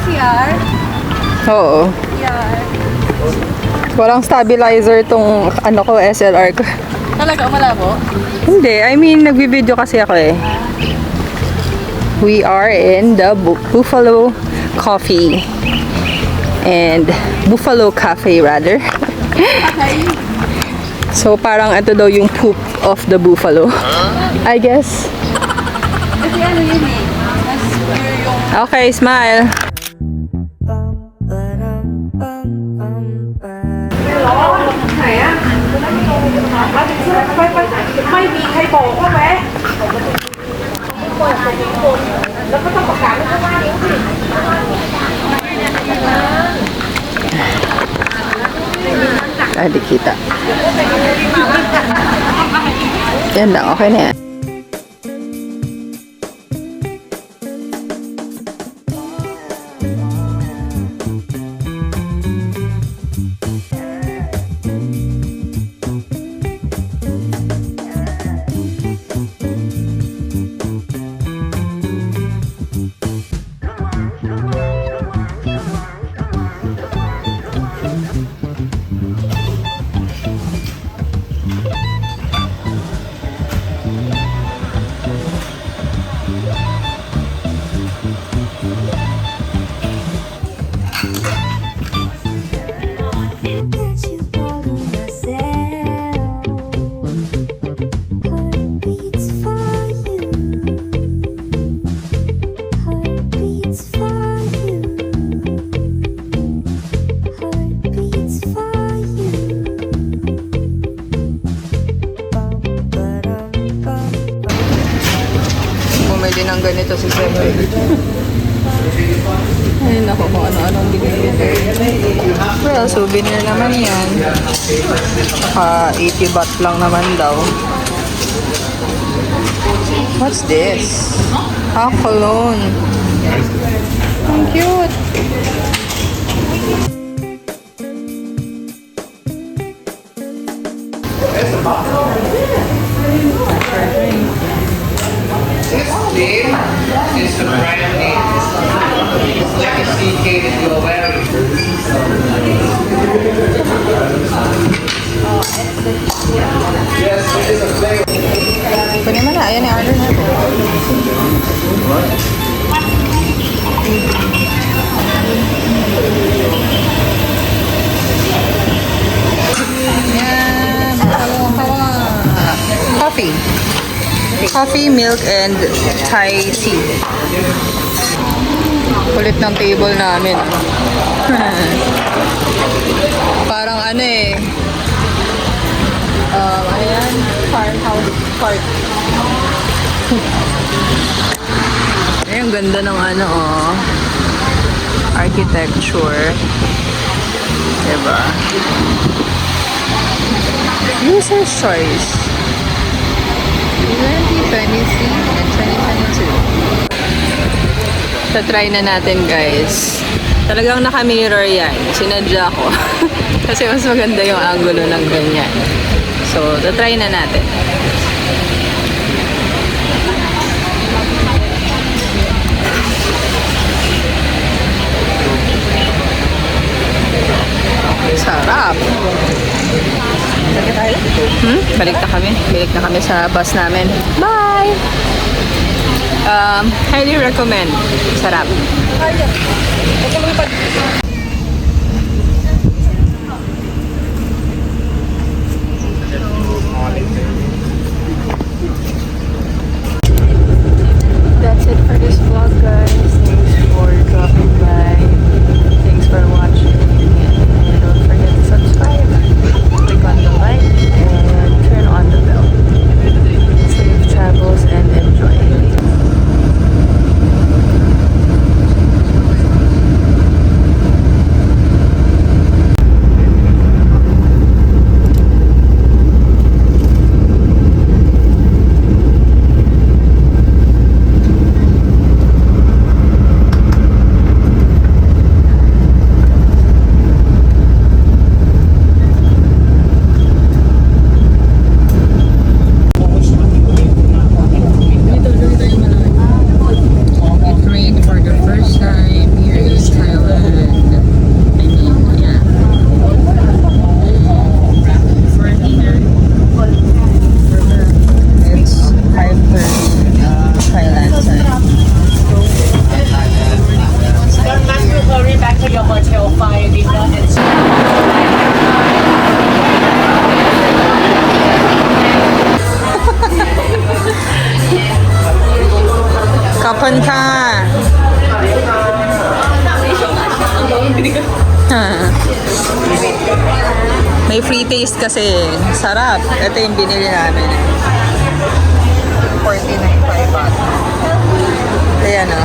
CR? Oo. CR. Walang stabilizer tong ano ko, SLR ko. Talaga, malabo? Hindi, I mean, nagbibideo kasi ako eh. We are in the Buffalo Coffee. And Buffalo Cafe rather. Okay. So parang ito daw yung poop of the buffalo. I guess. Kasi ano yun eh. Mas pure yung... Okay, smile. Di kita. Yan lang, okay na yan. Bumili ng ganito si Sebe. Ay, naku, kung ano-anong binili. Well, souvenir naman yan. Saka 80 baht lang naman daw. What's this? Ah, cologne. Ang cute. Name is the brand name. It's like a CK that you're wearing. Yes, it is a flavor. Pwede naman na. Ayan, i-order natin. Yan. Kawa. Coffee. Coffee, milk, and Thai tea. Kulit ng table namin. Parang ano eh. Ayan. Farmhouse park. Ay, ang ganda ng ano oh. Architecture. Diba? User's choice. 2023 and 2022. Try na natin guys. Talagang naka-mirror yan. Sinadya ko. Kasi mas maganda yung angulo ng ganyan. So, try na natin. Sarap. Balik na kami. Balik na kami sa bus namin. Bye! Highly recommend. Sarap. That's it for this vlog, guys. Thanks for dropping by. Thanks for watching. And don't forget to subscribe. Click on the like and turn on the bell. Safe travels and enjoy. คนค่ะ May free taste kasi. Sarap. Ito yung binili namin. 49.5 baht. Ayan o.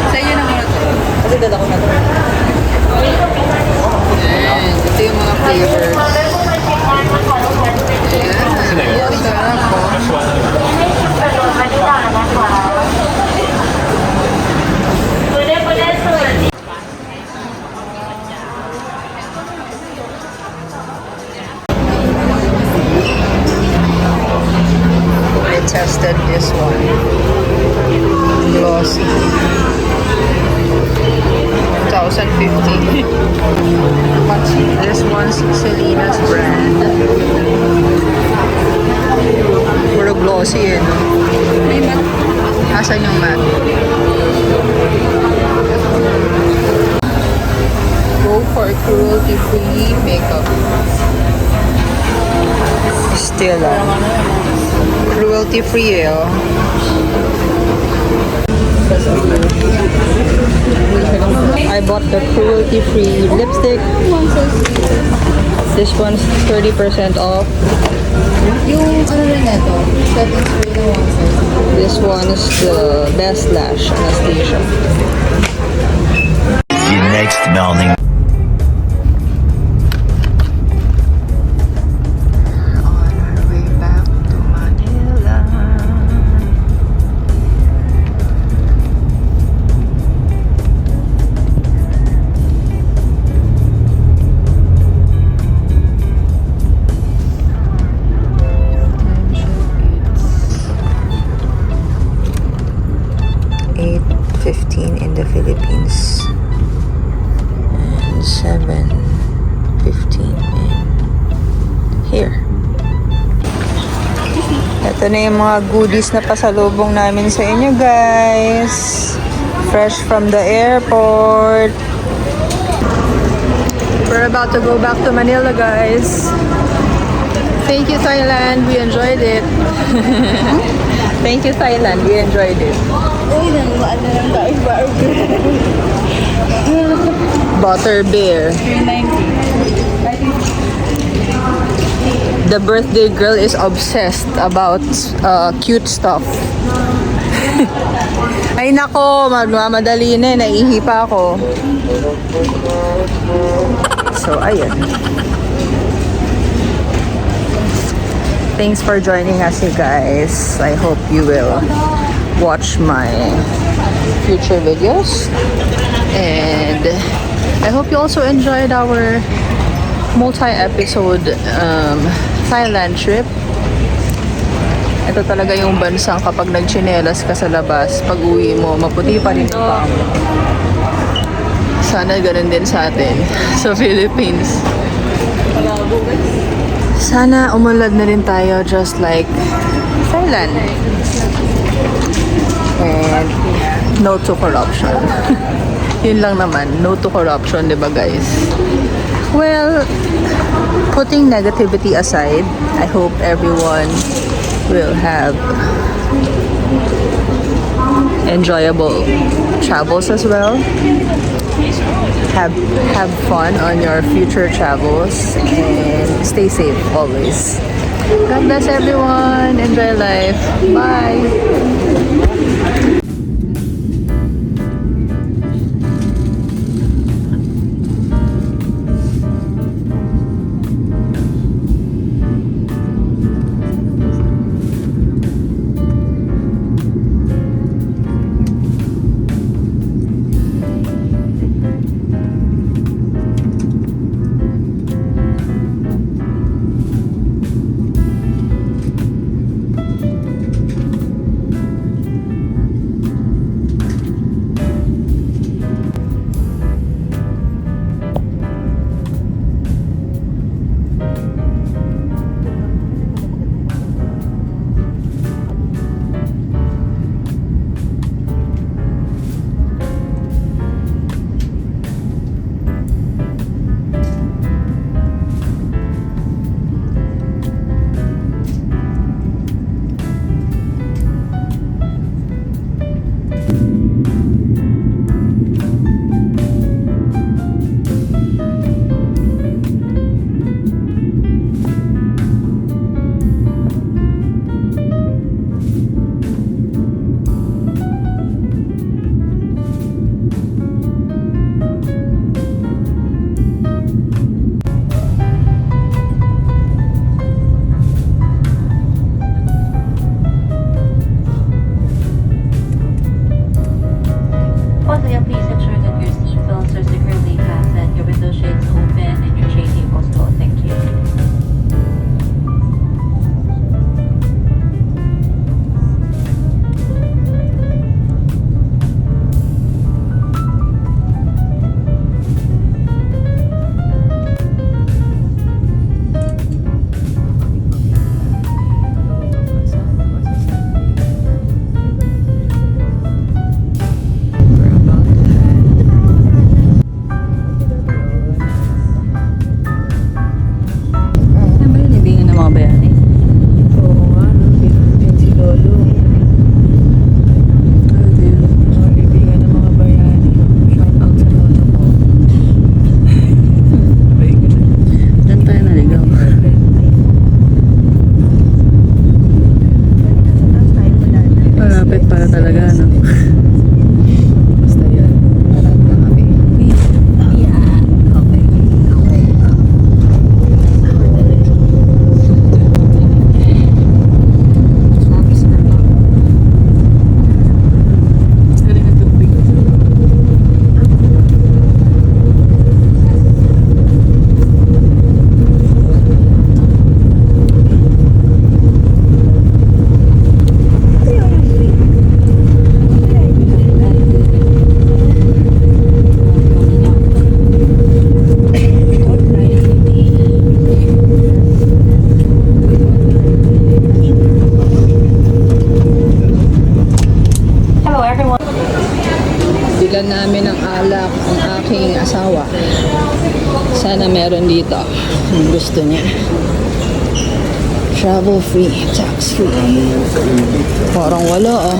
Sa iyo na muna to. Kasi dala ko na to. Ayan. Ito yung mga flavors. Ayan. Sarap po. I tested this one. Glossy. 1,050. This one's Selena's brand. Puro glossy eh, no? May mat. Asan yung matte? Go for cruelty-free makeup. Still, cruelty-free eh, oh. I bought the cruelty-free lipstick. This one's 30% off. Yung ano rin ito, setting spray na one size. This one is the Best Lash Anastasia. The next morning. On our way back to Manila. It's 8:15 in the Philippines and 7:15 in here. Ito na yung mga goodies na pasalubong namin sa inyo, guys. Fresh from the airport. We're about to go back to Manila, guys. Thank you, Thailand. We enjoyed it. Thank you, Thailand. We enjoyed it. Uy, nanumaan na lang tayo burger. Butter bear. 390. The birthday girl is obsessed about cute stuff. Ay nako, magmamadali na, naihi pa ako. So, ayun. Thanks for joining us, you guys. I hope you will watch my future videos. And I hope you also enjoyed our multi-episode Thailand trip. Ito talaga yung bansang kapag nagchinelas ka sa labas, pag uwi mo, maputi pa rin ang paa mo. Sana ganun din sa atin, sa Philippines. Sana umunlad na rin tayo just like Thailand. And no to corruption. Yun lang naman, no to corruption, di ba guys? Well, putting negativity aside, I hope everyone will have enjoyable travels as well. Have fun on your future travels and stay safe always. God bless everyone. Enjoy life. Bye. aking asawa. Sana meron dito kung gusto niya. Travel free, tax free. Parang wala oh.